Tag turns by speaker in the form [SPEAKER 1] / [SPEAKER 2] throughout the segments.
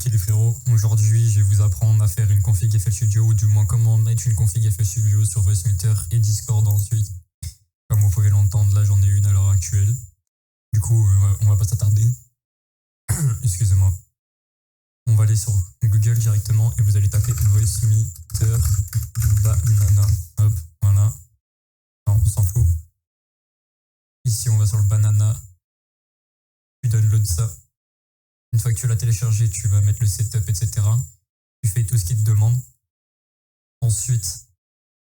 [SPEAKER 1] Ok les frérots, aujourd'hui je vais vous apprendre à faire une config FL Studio ou du moins comment mettre une config FL Studio sur Voicemeeter et Discord ensuite. Comme vous pouvez l'entendre, là j'en ai une à l'heure actuelle. Du coup, on va pas s'attarder. Excusez-moi. On va aller sur Google directement et vous allez taper Voicemeeter Banana. Hop, voilà. Non, on s'en fout. Ici on va sur le Banana. Tu downloads ça. Une fois que tu l'as téléchargé, tu vas mettre le setup, etc. Tu fais tout ce qu'il te demande. Ensuite,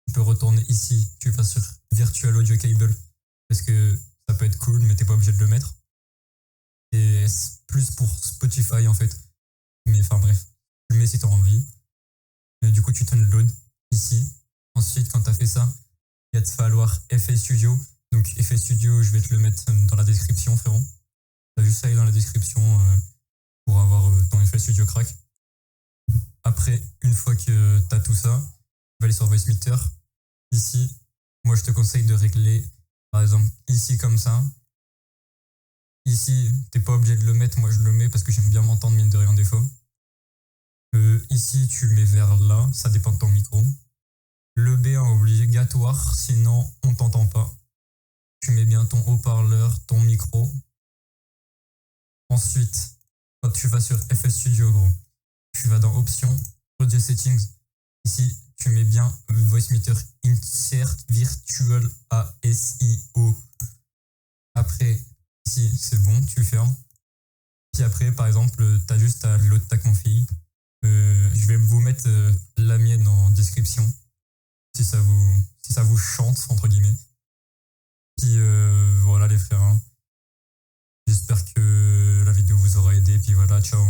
[SPEAKER 1] tu peux retourner ici. Tu vas sur Virtual Audio Cable parce que ça peut être cool, mais t'es pas obligé de le mettre. Et c'est plus pour Spotify en fait. Mais enfin bref, tu le mets si t'as envie. Et du coup, tu download ici. Ensuite, quand t'as fait ça, il va te falloir FL Studio. Donc FL Studio, je vais te le mettre dans la description, frérot. T'as juste à aller dans la description pour avoir ton FL Studio crack. Après, une fois que tu as tout ça, tu vas aller sur Voicemeeter. Ici, moi je te conseille de régler, par exemple, ici comme ça. Ici, t'es pas obligé de le mettre, moi je le mets parce que j'aime bien m'entendre mine de rien des fois. Ici, tu le mets vers là, ça dépend de ton micro. Le B est obligatoire, sinon on t'entend pas. Tu mets bien ton haut-parleur, ton micro. Ensuite, quand tu vas sur FL Studio, gros, tu vas dans Options, Audio Settings. Ici, tu mets bien Voicemeeter Insert Virtual ASIO. Après, ici, c'est bon, tu fermes. Puis après, par exemple, tu as juste à load ta config. Je vais vous mettre la mienne en description si ça vous chante, entre guillemets. Puis voilà les frères. J'espère que la vidéo vous aura aidé. Puis voilà, ciao.